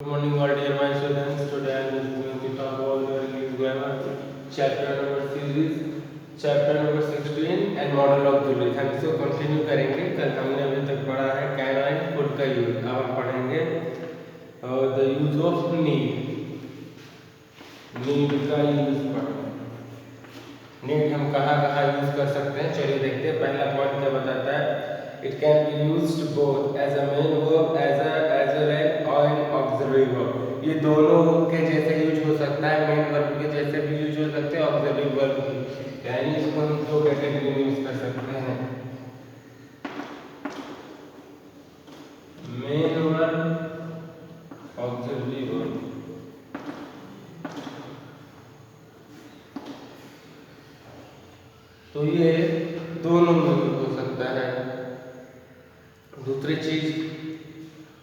Good morning, all dear my students. Today I am going to talk about your English grammar chapter number series, chapter number 16 and model of Julius. हम इसको continue करेंगे. कल हमने अभी तक पढ़ा है can and could का यूज. अब हम पढ़ेंगे the use of need. need का यूज पढ़ेंगे. need हम कहाँ कहाँ यूज कर सकते हैं चलिए देखते हैं. पहला पॉइंट क्या बताता है. It can be used both as a main verb as well as an auxiliary verb. ये दोनों के जैसे यूज हो सकता है, मेन वर्ब के जैसे भी यूज हो सकते हैं, ऑक्सिलरी वर्ब भी. यानी इसको हम दो कैटेगरी में यूज कर सकते हैं. Main verb, auxiliary verb. तो ये दोनों में यूज हो सकता है. दूसरी चीज,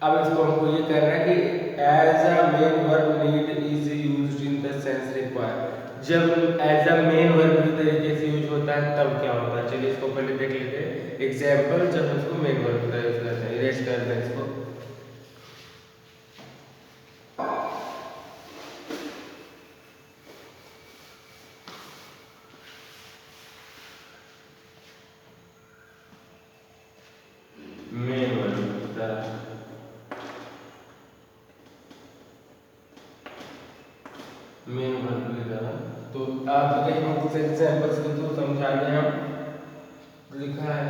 अब इसको हमको ये करना है कि as a main verb need is used in the sense required. जब एज अ मेन वर्ब की तरीके से यूज होता है तब क्या होता है. चलिए इसको पहले देख लेते हैं. एग्जांपल जब इसको मेन वर्ब का यूज करते हैं. इरेज कर दें इसको. मेन वर्ब की तरह मेन वर्ब की तरह. तो आप देखिए हम कुछ एग्जांपल्स के थ्रू समझा दें. हम लिखा है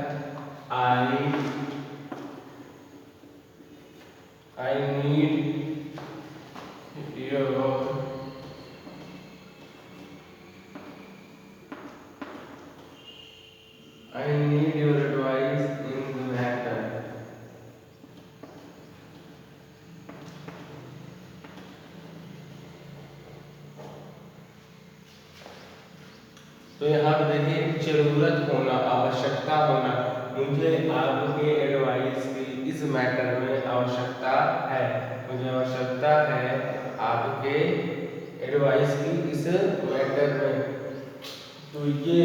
I need your advice in the matter. तो यहाँ पे देखिए जरूरत होना, आवश्यकता होना. मुझे आपके एडवाइस की इस मैटर में आवश्यकता है. मुझे आवश्यकता है आपके एडवाइस की इस मैटर में. तो ये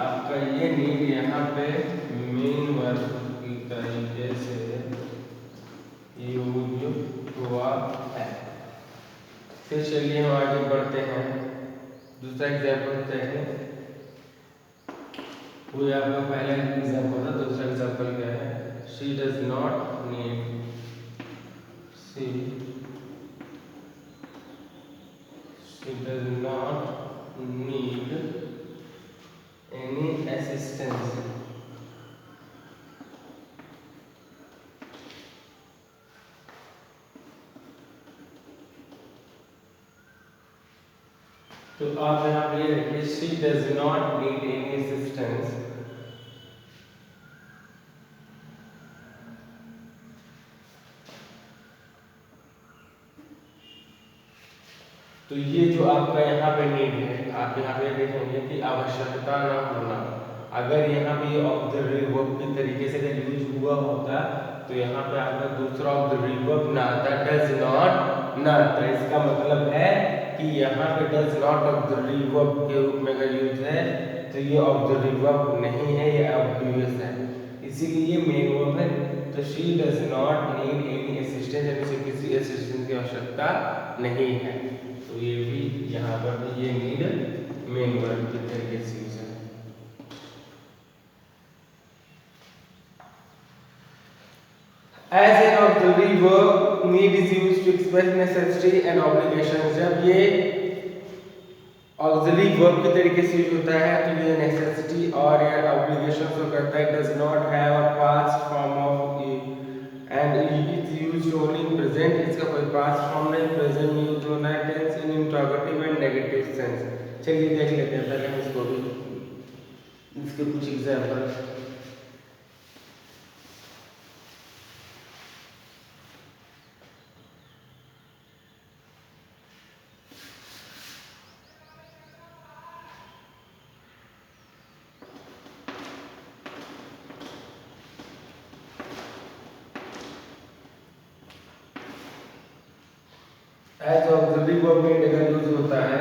आपका ये नीड यहाँ पे मेन वर्ब की तरीके से यूज हुआ है. फिर चलिए हम आगे बढ़ते हैं. दूसरा एग्जाम्पल देखें. वो आपका पहला एग्जाम्पल था. दूसरा एग्जाम्पल क्या है. She does not need any assistance. तो आप यहाँ पे देखिए she does not need any assistance. तो ये जो आपका यहाँ पे नीड है, आप यहाँ पे देखेंगे कि आवश्यकता ना होना. अगर यहाँ पे ऑक्सिलरी वर्ब की तरीके से अगर यूज हुआ होता तो यहाँ पे आपका दूसरा ऑक्सिलरी वर्ब ना आता. डज नॉट ना आता. इसका मतलब है कि यहाँ पे डज नॉट ऑक्सिलरी वर्ब के रूप में अगर यूज है तो ये ऑक्सिलरी वर्ब नहीं है, ये ऑब्वियस है. इसीलिए ये मेन वर्ब है. तो she does not need any assistance, यानी किसी असिस्टेंस की आवश्यकता नहीं है. तो ये भी यहाँ पर भी ये नीड मेन वर्ब के तरीके से यूज है. As an auxiliary verb, need is used to express necessity and obligation. जब ये auxiliary verb के तरीके से यूज होता है तो ये necessity और या obligation को करता है. Does not have a past form of and it's used only in present. इसका कोई past form नहीं, present में यूज होना है. tense in interrogative and negative sense. चलिए देख लेते हैं पहले हम इसको भी, इसके कुछ एग्जाम्पल. एज ऑक्सिलरी वर्ब में अगर यूज होता है,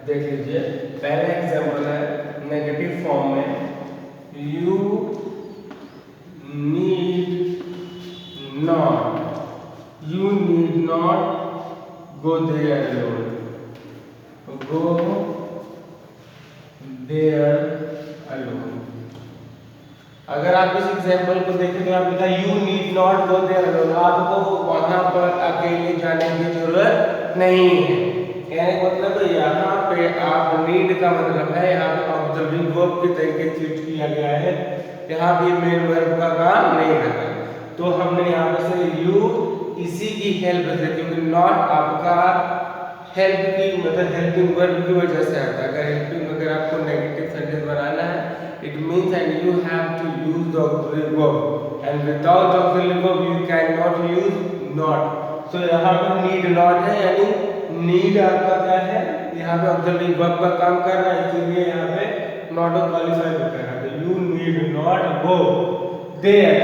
देख लीजिए. पहला एग्जांपल है नेगेटिव फॉर्म में. You need not, you need not go there alone, go there alone। अगर आप इस एग्जाम्पल को देखें तो आप लिखा you need not go there alone, आपको वहां पर अकेले जाने की जरूरत नहीं है। कहने का मतलब यहाँ पे आप नीड का मतलब है यहाँ पे ऑक्सिलरी वर्ब के तरीके से यूज किया गया है, यहाँ पे मेन वर्ब का काम नहीं कर रहा। तो हमने यहाँ से यू इसी की हेल्प से, क्योंकि नॉट आपका हेल्प की मतलब हेल्पिंग वर्ब की वजह से आता है। अगर हेल्पिंग अगर आपको नेगेटिव सेंटेंस बनाना है, it means that you have to use the auxiliary verb and without auxiliary verb you cannot use not। so यहाँ पे need not है, यानी need आपका क्या है, यहाँ पे auxiliary verb का काम कर रहा है, इसलिए यहाँ पे not को क्वालिफाई कर रहा है। तो you need not go there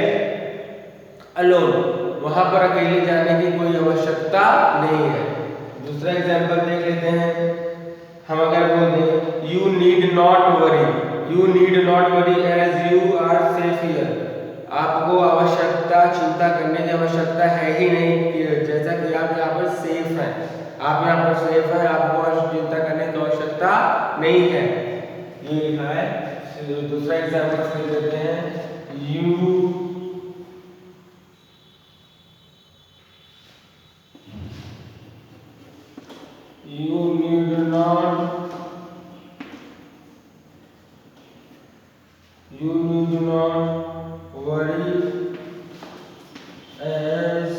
alone, वहां पर अकेले जाने की कोई आवश्यकता नहीं है। दूसरा एग्जाम्पल देख लेते हैं। हम अगर बोल दें you need not worry, you need not worry as you are safe here, आपको आवश्यकता चिंता करने की आवश्यकता है ही नहीं, जैसा कि आप यहाँ पर सेफ हैं, आप यहाँ पर सेफ हैं, आपको चिंता करने की आवश्यकता नहीं है, ये लिखा है। दूसरा एग्जाम्पल ले लेते हैं you need not worry as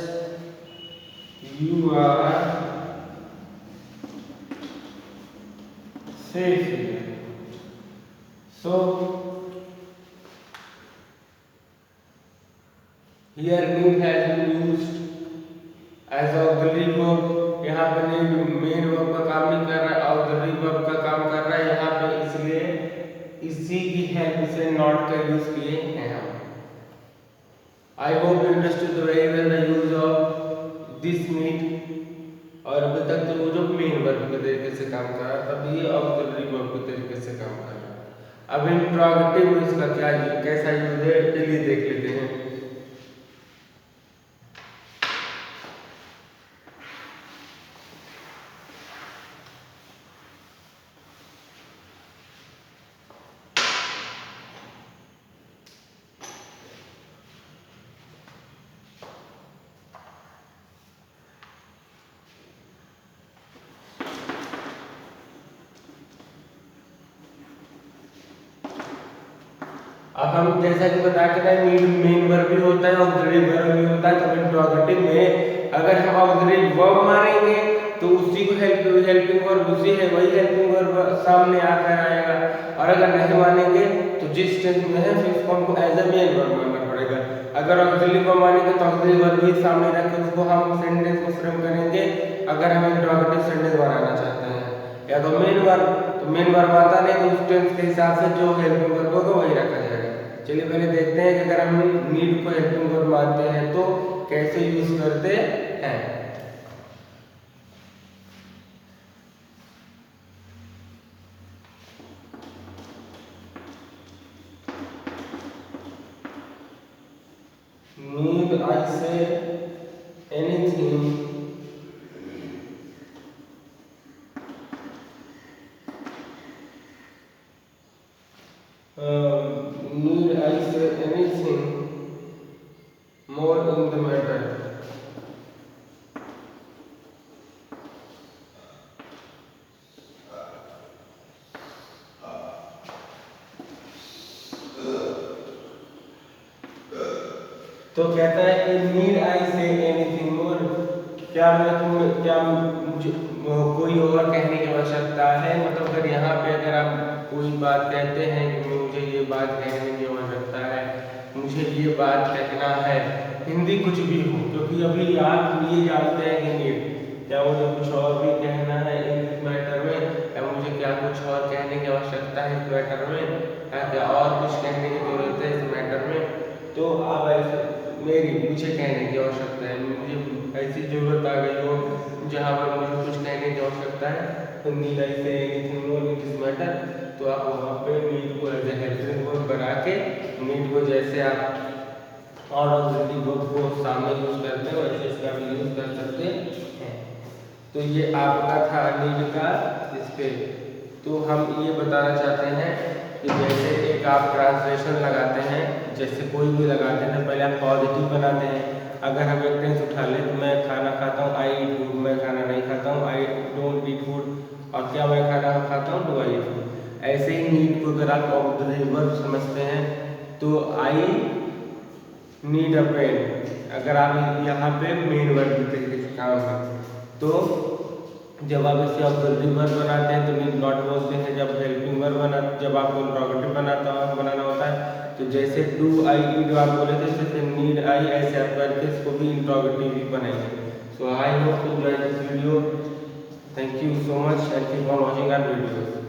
you are safe here। so here need has been used as auxiliary verb, यहाँ पे need मेन वर्ब का काम नहीं कर रहा है, ऑक्सिलरी वर्ब का काम कर रहा है यहाँ पे, इसलिए इसी की हेल्प से नॉट का यूज किए हैं हम। I hope you understood very well the use of this need. और अभी तक तो वो जो मेन वर्ब के तरीके से काम कर रहा है, तब ये ऑक्सिलरी वर्ब के तरीके से काम कर रहा है। अब इंट्रोगेटिव में इसका क्या कैसा यूज है चलिए देख लेते हैं। अब हम जैसा कि बता के ना मेन वर्ब भी होता है, ऑक्सिलरी वर्ब भी होता है। तो इंट्रोगेटिव में अगर हम ऑक्सिलरी वर्ब मानेंगे तो उसी को हेल्पिंग वर्ब उसी है, वही हेल्पिंग वर्ब सामने आकर आएगा। और अगर नहीं मानेंगे तो जिस टेंस में है फिर उसको हमको एज अ मेन वर्ब मानना पड़ेगा। अगर ऑक्सिलरी वर्ब मानेंगे तो ऑक्सिलरी वर्ब भी सामने रख के उसको हम सेंटेंस को फ्रेम करेंगे, अगर हम इंट्रोगेटिव सेंटेंस बनाना चाहते हैं। या तो मेन वर्ब आता नहीं तो उस टेंस के हिसाब से जो हेल्पिंग वर्ब होगा वही रखा जाएगा। चलिए पहले देखते हैं कि अगर हम नीड को हेल्पिंग वर्ब मानते हैं तो कैसे यूज करते हैं। Need I say anything need I say anything more in the matter। तो कहता है कि need I say anything more, क्या मुझे कोई और कहने की आवश्यकता है। मतलब अगर यहाँ पे अगर आप कोई बात कहते हैं कि मुझे ये बात कहने की आवश्यकता है, मुझे ये बात कहना है, हिंदी कुछ भी हो, क्योंकि अभी आप ये जानते हैं कि नीड क्या मुझे कुछ और भी कहना है इस मैटर में, या मुझे क्या कुछ और कहने की आवश्यकता है इस मैटर में, या क्या और कुछ कहने की जरूरत है इस मैटर में। तो आप ऐसे मुझे कहने की आवश्यकता है, मुझे ऐसी जरूरत आ गई हो जहाँ पर मुझे कुछ कहने की आवश्यकता है, तो need I say anything more in this matter. तो आप वहाँ पे नीड को एज ए हेल्पिंग वर्ब बना के नीड को जैसे आप और ऑक्सिलरी वर्ब को सामने यूज करते हैं वैसे इसका भी यूज कर सकते हैं। तो ये आपका था नीड का इस पे। तो हम ये बताना चाहते हैं कि जैसे एक आप ट्रांसलेशन लगाते हैं, जैसे कोई भी लगाते हैं, पहले आप पॉजिटिव बनाते हैं। अगर हम एक टेंस उठा लें तो मैं खाना खाता हूँ, आई ईट फूड, मैं खाना नहीं खाता हूँ, आई डोंट ईट फूड, और क्या मैं खाना खाता हूँ, डू आई ईट फूड। ऐसे ही नीड को अगर आप ऑक्सिलरी वर्ब समझते हैं तो आई नीड अ पेन, अगर आप यहाँ पे मेन वर्ब की तरीके से काम है, तो जब आप इसे ऑक्सिलरी वर्ब बनाते हैं तो नीड नॉट बोलते हैं। जब हेल्पिंग वर्ब जब आपको इंट्रोगेटिव बनाना होता है तो जैसे डू आई ईट आप बोले थे, जैसे नीड आई, ऐसे आप करके इसको भी इंट्रोगेटिव ही बनाएंगे। So I hope to enjoy this video. Thank you so much and keep on watching our video.